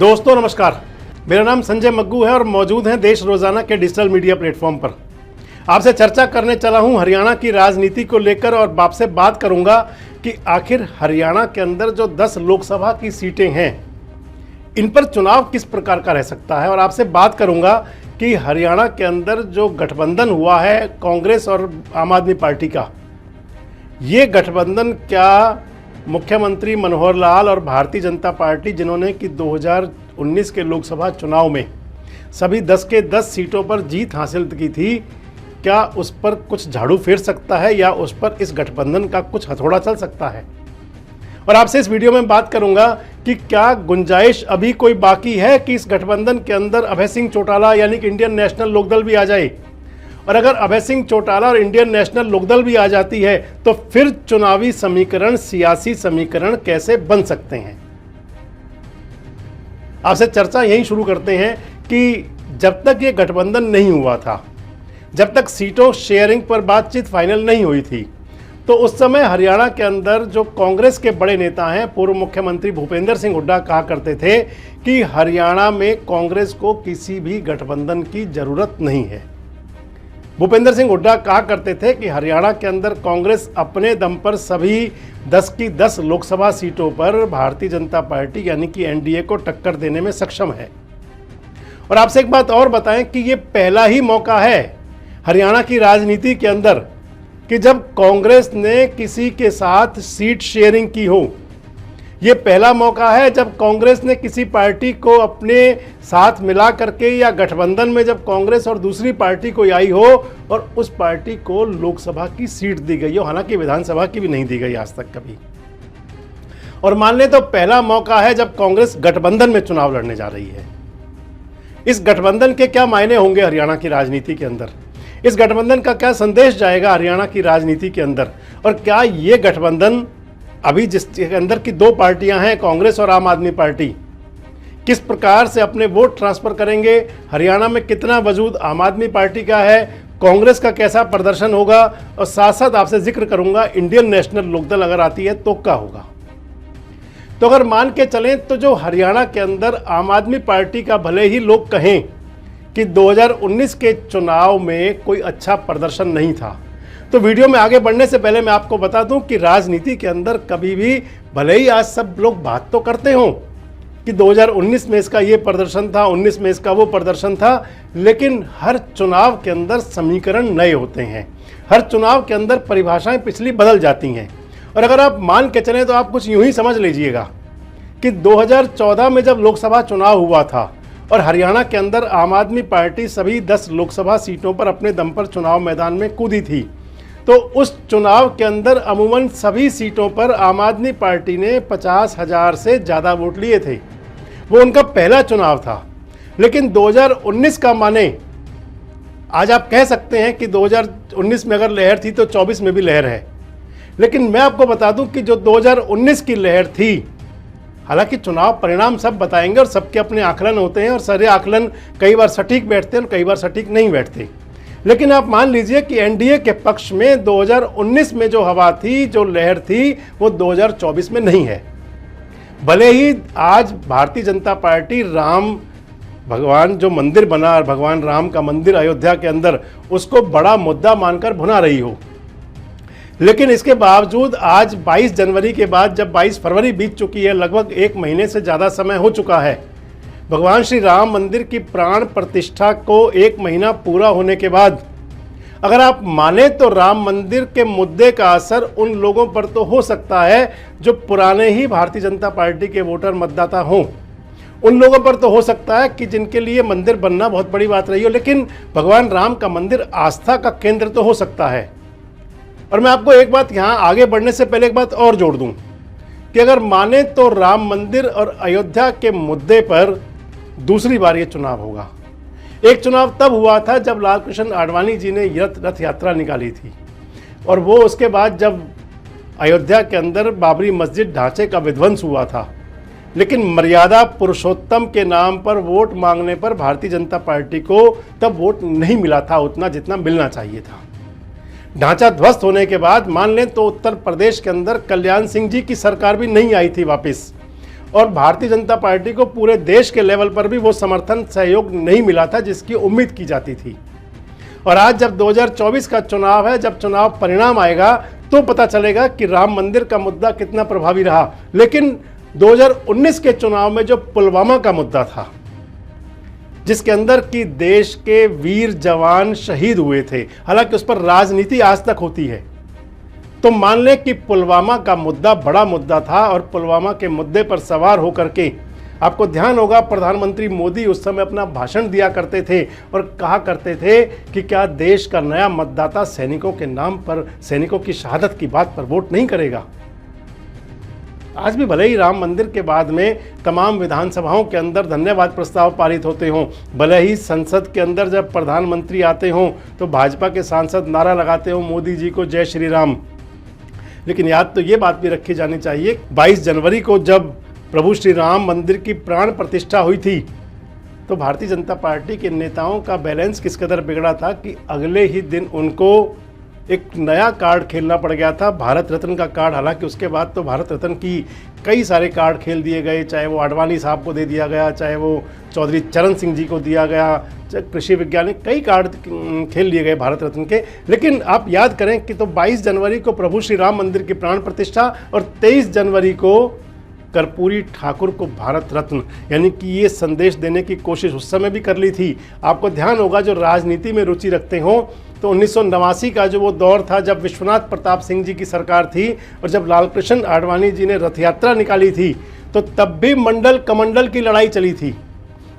दोस्तों नमस्कार, मेरा नाम संजय मग्गू है और मौजूद हैं देश रोजाना के डिजिटल मीडिया प्लेटफॉर्म पर। आपसे चर्चा करने चला हूं हरियाणा की राजनीति को लेकर और आपसे बात करूंगा कि आखिर हरियाणा के अंदर जो 10 लोकसभा की सीटें हैं इन पर चुनाव किस प्रकार का रह सकता है। और आपसे बात करूंगा कि हरियाणा के अंदर जो गठबंधन हुआ है कांग्रेस और आम आदमी पार्टी का, ये गठबंधन क्या मुख्यमंत्री मनोहर लाल और भारतीय जनता पार्टी जिन्होंने कि 2019 के लोकसभा चुनाव में सभी 10 के 10 सीटों पर जीत हासिल की थी, क्या उस पर कुछ झाड़ू फेर सकता है या उस पर इस गठबंधन का कुछ हथौड़ा चल सकता है। और आपसे इस वीडियो में बात करूंगा कि क्या गुंजाइश अभी कोई बाकी है कि इस गठबंधन के अंदर अभय सिंह चौटाला यानी कि इंडियन नेशनल लोकदल भी आ जाए। और अगर अभय सिंह चौटाला और इंडियन नेशनल लोकदल भी आ जाती है तो फिर चुनावी समीकरण, सियासी समीकरण कैसे बन सकते हैं। आपसे चर्चा यहीं शुरू करते हैं कि जब तक ये गठबंधन नहीं हुआ था, जब तक सीटों शेयरिंग पर बातचीत फाइनल नहीं हुई थी, तो उस समय हरियाणा के अंदर जो कांग्रेस के बड़े नेता हैं, पूर्व मुख्यमंत्री भूपेंद्र सिंह हुड्डा कहा करते थे कि हरियाणा में कांग्रेस को किसी भी गठबंधन की जरूरत नहीं है। भूपेंद्र सिंह हुड्डा कहा करते थे कि हरियाणा के अंदर कांग्रेस अपने दम पर सभी 10 की 10 लोकसभा सीटों पर भारतीय जनता पार्टी यानी कि एनडीए को टक्कर देने में सक्षम है। और आपसे एक बात और बताएं कि ये पहला ही मौका है हरियाणा की राजनीति के अंदर कि जब कांग्रेस ने किसी के साथ सीट शेयरिंग की हो। ये पहला मौका है जब कांग्रेस ने किसी पार्टी को अपने साथ मिला करके या गठबंधन में जब कांग्रेस और दूसरी पार्टी कोई आई हो और उस पार्टी को लोकसभा की सीट दी गई हो, हालांकि विधानसभा की भी नहीं दी गई आज तक कभी। और मान लें तो पहला मौका है जब कांग्रेस गठबंधन में चुनाव लड़ने जा रही है। इस गठबंधन के क्या मायने होंगे हरियाणा की राजनीति के अंदर, इस गठबंधन का क्या संदेश जाएगा हरियाणा की राजनीति के अंदर, और क्या ये गठबंधन अभी जिसके अंदर की दो पार्टियां हैं कांग्रेस और आम आदमी पार्टी, किस प्रकार से अपने वोट ट्रांसफर करेंगे। हरियाणा में कितना वजूद आम आदमी पार्टी का है, कांग्रेस का कैसा प्रदर्शन होगा, और साथ साथ आपसे जिक्र करूंगा इंडियन नेशनल लोकदल अगर आती है तो क्या होगा। तो अगर मान के चलें तो जो हरियाणा के अंदर आम आदमी पार्टी का भले ही लोग कहें कि 2019 के चुनाव में कोई अच्छा प्रदर्शन नहीं था, तो वीडियो में आगे बढ़ने से पहले मैं आपको बता दूं कि राजनीति के अंदर कभी भी भले ही आज सब लोग बात तो करते हों कि 2019 में इसका ये प्रदर्शन था, 19 में इसका वो प्रदर्शन था, लेकिन हर चुनाव के अंदर समीकरण नए होते हैं, हर चुनाव के अंदर परिभाषाएं पिछली बदल जाती हैं। और अगर आप मान के चलें तो आप कुछ यूं ही समझ लीजिएगा कि 2014 में जब लोकसभा चुनाव हुआ था और हरियाणा के अंदर आम आदमी पार्टी सभी 10 लोकसभा सीटों पर अपने दम पर चुनाव मैदान में कूदी थी, तो उस चुनाव के अंदर अमूमन सभी सीटों पर आम आदमी पार्टी ने 50,000 से ज़्यादा वोट लिए थे। वो उनका पहला चुनाव था। लेकिन 2019 का माने आज आप कह सकते हैं कि 2019 में अगर लहर थी तो 24 में भी लहर है। लेकिन मैं आपको बता दूं कि जो 2019 की लहर थी, हालांकि चुनाव परिणाम सब बताएंगे और सबके अपने आकलन होते हैं और सारे आकलन कई बार सटीक बैठते हैं और कई बार सटीक नहीं बैठते, लेकिन आप मान लीजिए कि एनडीए के पक्ष में 2019 में जो हवा थी, जो लहर थी, वो 2024 में नहीं है। भले ही आज भारतीय जनता पार्टी राम भगवान जो मंदिर बना, भगवान राम का मंदिर अयोध्या के अंदर, उसको बड़ा मुद्दा मानकर भुना रही हो, लेकिन इसके बावजूद आज 22 जनवरी के बाद जब 22 फरवरी बीत चुकी है, लगभग 1 महीने से ज़्यादा समय हो चुका है, भगवान श्री राम मंदिर की प्राण प्रतिष्ठा को 1 महीना पूरा होने के बाद अगर आप माने तो राम मंदिर के मुद्दे का असर उन लोगों पर तो हो सकता है जो पुराने ही भारतीय जनता पार्टी के वोटर मतदाता हों, उन लोगों पर तो हो सकता है कि जिनके लिए मंदिर बनना बहुत बड़ी बात रही हो, लेकिन भगवान राम का मंदिर आस्था का केंद्र तो हो सकता है। और मैं आपको एक बात यहाँ आगे बढ़ने से पहले एक बात और जोड़ दूँ कि अगर माने तो राम मंदिर और अयोध्या के मुद्दे पर दूसरी बार ये चुनाव होगा। एक चुनाव तब हुआ था जब लालकृष्ण आडवाणी जी ने रथ यात्रा निकाली थी, और वो उसके बाद जब अयोध्या के अंदर बाबरी मस्जिद ढांचे का विध्वंस हुआ था, लेकिन मर्यादा पुरुषोत्तम के नाम पर वोट मांगने पर भारतीय जनता पार्टी को तब वोट नहीं मिला था उतना जितना मिलना चाहिए था। ढांचा ध्वस्त होने के बाद मान लें तो उत्तर प्रदेश के अंदर कल्याण सिंह जी की सरकार भी नहीं आई थी वापस, और भारतीय जनता पार्टी को पूरे देश के लेवल पर भी वो समर्थन सहयोग नहीं मिला था जिसकी उम्मीद की जाती थी। और आज जब 2024 का चुनाव है, जब चुनाव परिणाम आएगा तो पता चलेगा कि राम मंदिर का मुद्दा कितना प्रभावी रहा। लेकिन 2019 के चुनाव में जो पुलवामा का मुद्दा था, जिसके अंदर कि देश के वीर जवान शहीद हुए थे, हालांकि उस पर राजनीति आज तक होती है, तो मान लें कि पुलवामा का मुद्दा बड़ा मुद्दा था और पुलवामा के मुद्दे पर सवार होकर के आपको ध्यान होगा प्रधानमंत्री मोदी उस समय अपना भाषण दिया करते थे और कहा करते थे कि क्या देश का नया मतदाता सैनिकों के नाम पर, सैनिकों की शहादत की बात पर वोट नहीं करेगा। आज भी भले ही राम मंदिर के बाद में तमाम विधानसभाओं के अंदर धन्यवाद प्रस्ताव पारित होते हों, भले ही संसद के अंदर जब प्रधानमंत्री आते हों तो भाजपा के सांसद नारा लगाते हों मोदी जी को जय श्री राम, लेकिन याद तो ये बात भी रखी जानी चाहिए 22 जनवरी को जब प्रभु श्री राम मंदिर की प्राण प्रतिष्ठा हुई थी तो भारतीय जनता पार्टी के नेताओं का बैलेंस किस कदर बिगड़ा था कि अगले ही दिन उनको एक नया कार्ड खेलना पड़ गया था, भारत रत्न का कार्ड। हालांकि उसके बाद तो भारत रत्न की कई सारे कार्ड खेल दिए गए, चाहे वो आडवाणी साहब को दे दिया गया, चाहे वो चौधरी चरण सिंह जी को दिया गया, चाहे कृषि वैज्ञानिक, कई कार्ड खेल लिए गए भारत रत्न के। लेकिन आप याद करें कि तो 22 जनवरी को प्रभु श्री राम मंदिर की प्राण प्रतिष्ठा और 23 जनवरी को कर्पूरी ठाकुर को भारत रत्न, यानी कि ये संदेश देने की कोशिश उस समय भी कर ली थी। आपको ध्यान होगा जो राजनीति में रुचि रखते हों तो 1989 का जो वो दौर था जब विश्वनाथ प्रताप सिंह जी की सरकार थी और जब लालकृष्ण आडवाणी जी ने रथ यात्रा निकाली थी तो तब भी मंडल कमंडल की लड़ाई चली थी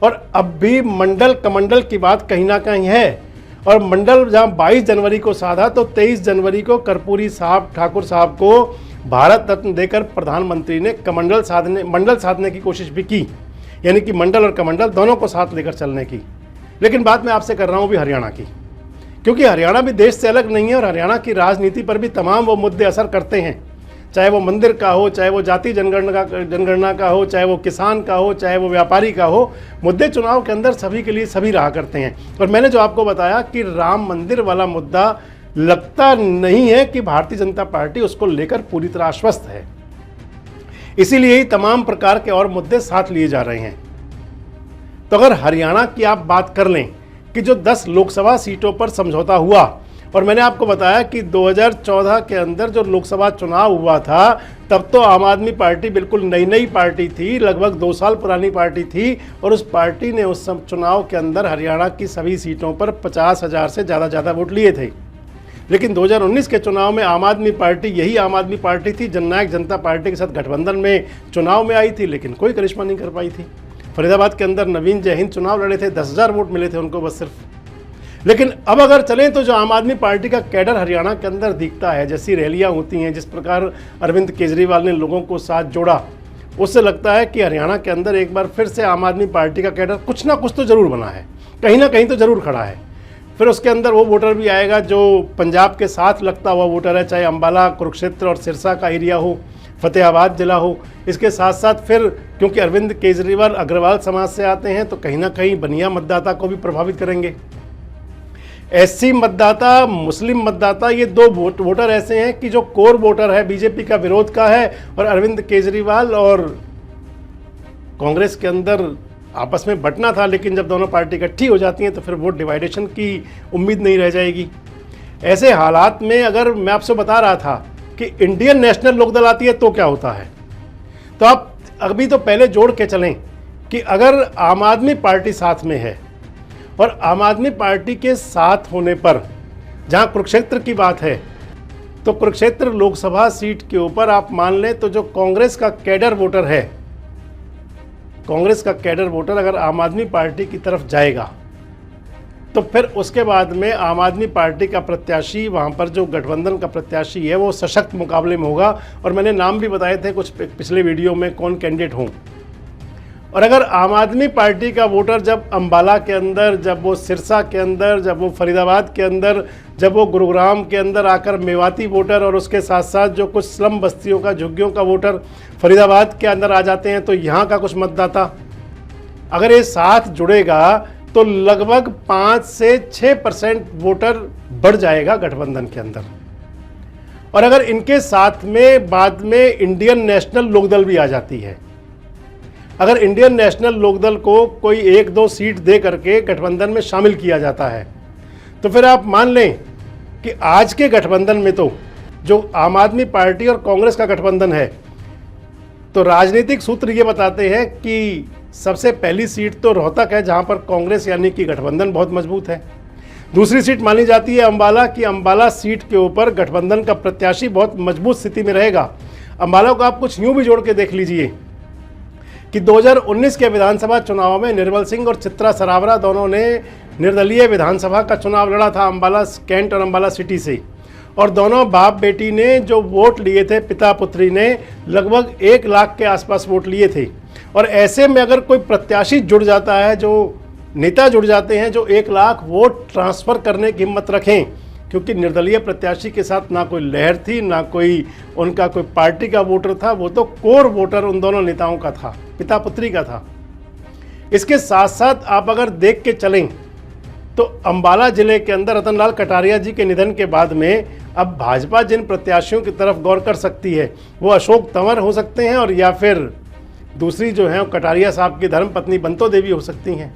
और अब भी मंडल कमंडल की बात कहीं ना कहीं है। और मंडल जहाँ 22 जनवरी को साधा तो 23 जनवरी को कर्पूरी साहब ठाकुर साहब को भारत रत्न देकर प्रधानमंत्री ने मंडल साधने की कोशिश भी की, यानी कि मंडल और कमंडल दोनों को साथ लेकर चलने की। लेकिन बात मैं आपसे कर रहा हूँ भी हरियाणा की, क्योंकि हरियाणा भी देश से अलग नहीं है और हरियाणा की राजनीति पर भी तमाम वो मुद्दे असर करते हैं, चाहे वो मंदिर का हो, चाहे वो जाति जनगणना का हो, चाहे वो किसान का हो, चाहे वो व्यापारी का हो। मुद्दे चुनाव के अंदर सभी के लिए सभी रहा करते हैं। और मैंने जो आपको बताया कि राम मंदिर वाला मुद्दा लगता नहीं है कि भारतीय जनता पार्टी उसको लेकर पूरी तरह आश्वस्त है, इसीलिए ही तमाम प्रकार के और मुद्दे साथ लिए जा रहे हैं। तो अगर हरियाणा की आप बात कर लें कि जो 10 लोकसभा सीटों पर समझौता हुआ, और मैंने आपको बताया कि 2014 के अंदर जो लोकसभा चुनाव हुआ था तब तो आम आदमी पार्टी बिल्कुल नई पार्टी थी, लगभग 2 साल पुरानी पार्टी थी, और उस पार्टी ने उस चुनाव के अंदर हरियाणा की सभी सीटों पर 50,000 से ज़्यादा वोट लिए थे। लेकिन 2019 के चुनाव में आम आदमी पार्टी, यही आम आदमी पार्टी थी, जननायक जनता पार्टी के साथ गठबंधन में चुनाव में आई थी, लेकिन कोई करिश्मा नहीं कर पाई थी। फरीदाबाद के अंदर नवीन जय हिंद चुनाव लड़े थे, 10,000 वोट मिले थे उनको बस सिर्फ। लेकिन अब अगर चलें तो जो आम आदमी पार्टी का कैडर हरियाणा के अंदर दिखता है, जैसी रैलियां होती हैं, जिस प्रकार अरविंद केजरीवाल ने लोगों को साथ जोड़ा, उससे लगता है कि हरियाणा के अंदर एक बार फिर से आम आदमी पार्टी का कैडर कुछ ना कुछ तो जरूर बना है, कहीं ना कहीं तो जरूर खड़ा है। फिर उसके अंदर वो वोटर भी आएगा जो पंजाब के साथ लगता हुआ वोटर है, चाहे अम्बाला, कुरुक्षेत्र और सिरसा का एरिया हो, फतेहाबाद जिला हो। इसके साथ साथ फिर क्योंकि अरविंद केजरीवाल अग्रवाल समाज से आते हैं तो कहीं ना कहीं बनिया मतदाता को भी प्रभावित करेंगे। एससी मतदाता, मुस्लिम मतदाता, ये 2 वोटर ऐसे हैं कि जो कोर वोटर है बीजेपी का विरोध का है, और अरविंद केजरीवाल और कांग्रेस के अंदर आपस में बंटना था, लेकिन जब दोनों पार्टी इकट्ठी हो जाती हैं तो फिर वोट डिवाइडेशन की उम्मीद नहीं रह जाएगी। ऐसे हालात में अगर मैं आपसे बता रहा था कि इंडियन नेशनल लोकदल आती है तो क्या होता है, तो आप अभी तो पहले जोड़ के चलें कि अगर आम आदमी पार्टी साथ में है, और आम आदमी पार्टी के साथ होने पर जहां कुरुक्षेत्र की बात है तो कुरुक्षेत्र लोकसभा सीट के ऊपर आप मान लें तो जो कांग्रेस का कैडर वोटर है, कांग्रेस का कैडर वोटर अगर आम आदमी पार्टी की तरफ जाएगा तो फिर उसके बाद में आम आदमी पार्टी का प्रत्याशी, वहाँ पर जो गठबंधन का प्रत्याशी है, वो सशक्त मुकाबले में होगा। और मैंने नाम भी बताए थे कुछ पिछले वीडियो में कौन कैंडिडेट हों। और अगर आम आदमी पार्टी का वोटर जब अम्बाला के अंदर, जब वो सिरसा के अंदर, जब वो फरीदाबाद के अंदर, जब वो गुरुग्राम के अंदर आकर मेवाती वोटर और उसके साथ साथ जो कुछ स्लम बस्तियों का, झुग्गियों का वोटर फरीदाबाद के अंदर आ जाते हैं, तो यहाँ का कुछ मतदाता अगर ये साथ जुड़ेगा तो लगभग 5 से 6% वोटर बढ़ जाएगा गठबंधन के अंदर। और अगर इनके साथ में बाद में इंडियन नेशनल लोकदल भी आ जाती है अगर इंडियन नेशनल लोकदल को कोई 1-2 सीट दे करके गठबंधन में शामिल किया जाता है, तो फिर आप मान लें कि आज के गठबंधन में तो जो आम आदमी पार्टी और कांग्रेस का गठबंधन है, तो राजनीतिक सूत्र ये बताते हैं कि सबसे पहली सीट तो रोहतक है, जहां पर कांग्रेस यानी कि गठबंधन बहुत मजबूत है। दूसरी सीट मानी जाती है अंबाला, कि अंबाला सीट के ऊपर गठबंधन का प्रत्याशी बहुत मजबूत स्थिति में रहेगा। अंबाला को आप कुछ यूं भी जोड़ के देख लीजिए कि 2019 के विधानसभा चुनाव में निर्मल सिंह और चित्रा सरावरा दोनों ने निर्दलीय विधानसभा का चुनाव लड़ा था अंबाला कैंट और अंबाला सिटी से, और दोनों बाप बेटी ने जो वोट लिए थे, पिता पुत्री ने लगभग 1 लाख के आसपास वोट लिए थे। और ऐसे में अगर कोई प्रत्याशी जुड़ जाता है, जो नेता जुड़ जाते हैं जो 1 लाख वोट ट्रांसफ़र करने की हिम्मत रखें, क्योंकि निर्दलीय प्रत्याशी के साथ ना कोई लहर थी, ना कोई उनका कोई पार्टी का वोटर था, वो तो कोर वोटर उन दोनों नेताओं का था, पिता पुत्री का था। इसके साथ साथ आप अगर देख के चलें तो अंबाला जिले के अंदर रतनलाल कटारिया जी के निधन के बाद में अब भाजपा जिन प्रत्याशियों की तरफ गौर कर सकती है वो अशोक तंवर हो सकते हैं, और या फिर दूसरी जो है कटारिया साहब की धर्मपत्नी बंतो देवी हो सकती हैं।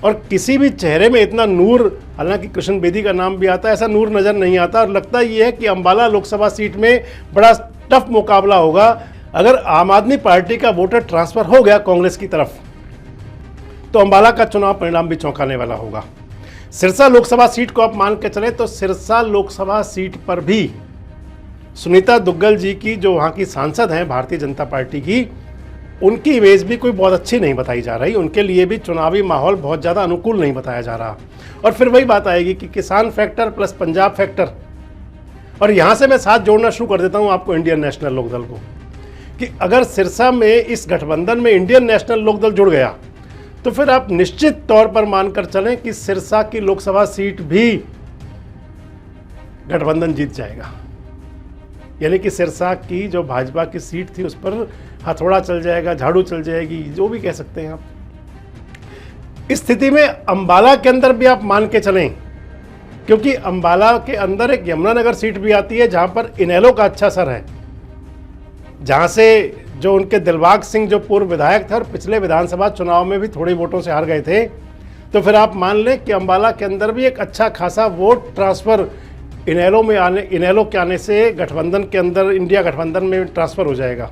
और किसी भी चेहरे में इतना नूर, हालांकि कृष्ण बेदी का नाम भी आता है, ऐसा नूर नज़र नहीं आता। और लगता ये है कि अंबाला लोकसभा सीट में बड़ा टफ मुकाबला होगा। अगर आम आदमी पार्टी का वोटर ट्रांसफ़र हो गया कांग्रेस की तरफ, तो अंबाला का चुनाव परिणाम भी चौंकाने वाला होगा। सिरसा लोकसभा सीट को आप मान के चले तो सिरसा लोकसभा सीट पर भी सुनीता दुग्गल जी की, जो वहाँ की सांसद हैं भारतीय जनता पार्टी की, उनकी इमेज भी कोई बहुत अच्छी नहीं बताई जा रही। उनके लिए भी चुनावी माहौल बहुत ज़्यादा अनुकूल नहीं बताया जा रहा। और फिर वही बात आएगी कि किसान फैक्टर प्लस पंजाब फैक्टर। और यहाँ से मैं साथ जोड़ना शुरू कर देता हूँ आपको इंडियन नेशनल लोकदल को, कि अगर सिरसा में इस गठबंधन में इंडियन नेशनल लोकदल जुड़ गया तो फिर आप निश्चित तौर पर मानकर चलें कि सिरसा की लोकसभा सीट भी गठबंधन जीत जाएगा। यानी कि सिरसा की जो भाजपा की सीट थी उस पर हथौड़ा चल जाएगा, झाड़ू चल जाएगी, जो भी कह सकते हैं आप। इस स्थिति में अंबाला के अंदर भी आप मान के चलें, क्योंकि अंबाला के अंदर एक यमुनानगर सीट भी आती है जहां पर इनेलो का अच्छा असर है, जहां से जो उनके दिलबाग सिंह जो पूर्व विधायक थे और पिछले विधानसभा चुनाव में भी थोड़े वोटों से हार गए थे, तो फिर आप मान लें कि अंबाला के अंदर भी एक अच्छा खासा वोट ट्रांसफ़र इनेलो के आने से गठबंधन के अंदर, इंडिया गठबंधन में ट्रांसफ़र हो जाएगा।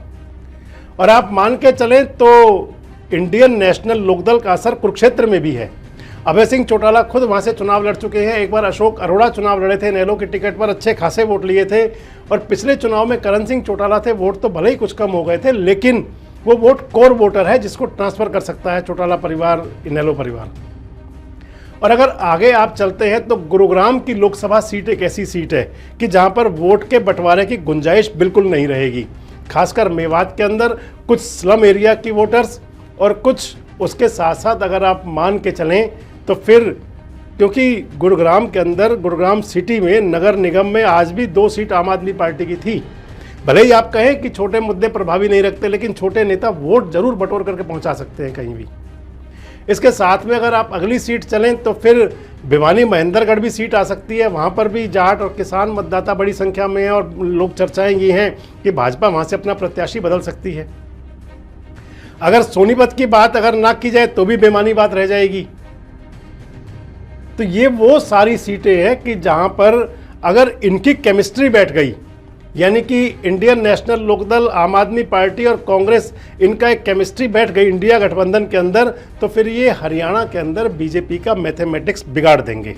और आप मान के चलें तो इंडियन नेशनल लोकदल का असर कुरुक्षेत्र में भी है। अभय सिंह चौटाला खुद वहाँ से चुनाव लड़ चुके हैं। एक बार अशोक अरोड़ा चुनाव लड़े थे इनेलो के टिकट पर, अच्छे खासे वोट लिए थे। और पिछले चुनाव में करण सिंह चौटाला थे, वोट तो भले ही कुछ कम हो गए थे, लेकिन वो वोट कोर वोटर है जिसको ट्रांसफ़र कर सकता है चौटाला परिवार, इनेलो परिवार। और अगर आगे आप चलते हैं तो गुरुग्राम की लोकसभा सीट एक ऐसी सीट है कि जहाँ पर वोट के बंटवारे की गुंजाइश बिल्कुल नहीं रहेगी। खासकर मेवात के अंदर कुछ स्लम एरिया की वोटर्स और कुछ उसके साथ साथ अगर आप मान के चलें तो फिर, क्योंकि गुरुग्राम के अंदर, गुरुग्राम सिटी में नगर निगम में आज भी 2 सीट आम आदमी पार्टी की थी। भले ही आप कहें कि छोटे मुद्दे प्रभावी नहीं रखते, लेकिन छोटे नेता वोट जरूर बटोर करके पहुंचा सकते हैं कहीं भी। इसके साथ में अगर आप अगली सीट चलें तो फिर भिवानी महेंद्रगढ़ भी सीट आ सकती है। वहाँ पर भी जाट और किसान मतदाता बड़ी संख्या में हैं और लोग चर्चाएं ये हैं कि भाजपा वहाँ से अपना प्रत्याशी बदल सकती है। अगर सोनीपत की बात अगर ना की जाए तो भी बेमानी बात रह जाएगी। तो ये वो सारी सीटें हैं कि जहाँ पर अगर इनकी केमिस्ट्री बैठ गई, यानी कि इंडियन नेशनल लोकदल, आम आदमी पार्टी और कांग्रेस, इनका एक केमिस्ट्री बैठ गई इंडिया गठबंधन के अंदर, तो फिर ये हरियाणा के अंदर बीजेपी का मैथमेटिक्स बिगाड़ देंगे।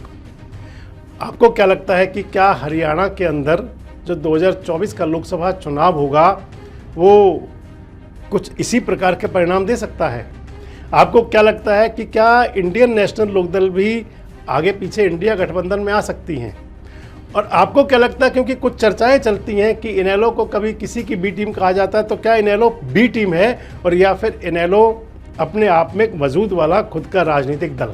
आपको क्या लगता है कि क्या हरियाणा के अंदर जो 2024 का लोकसभा चुनाव होगा वो कुछ इसी प्रकार के परिणाम दे सकता है? आपको क्या लगता है कि क्या इंडियन नेशनल लोकदल भी आगे पीछे इंडिया गठबंधन में आ सकती हैं? और आपको क्या लगता है, क्योंकि कुछ चर्चाएं चलती हैं कि इनेलो को कभी किसी की बी टीम कहा जाता है, तो क्या इनेलो बी टीम है और या फिर इनेलो अपने आप में एक वजूद वाला खुद का राजनीतिक दल?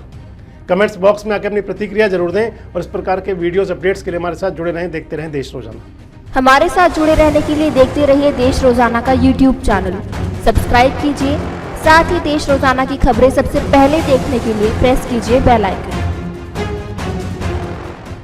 कमेंट्स बॉक्स में आकर अपनी प्रतिक्रिया जरूर दें और इस प्रकार के वीडियोस अपडेट्स के लिए हमारे साथ जुड़े रहें, देखते रहें देश रोजाना। हमारे साथ जुड़े रहने के लिए देखते रहिए देश रोजाना का यूट्यूब चैनल, सब्सक्राइब कीजिए। साथ ही देश रोजाना की खबरें सबसे पहले देखने के लिए प्रेस कीजिए बेल आइकन।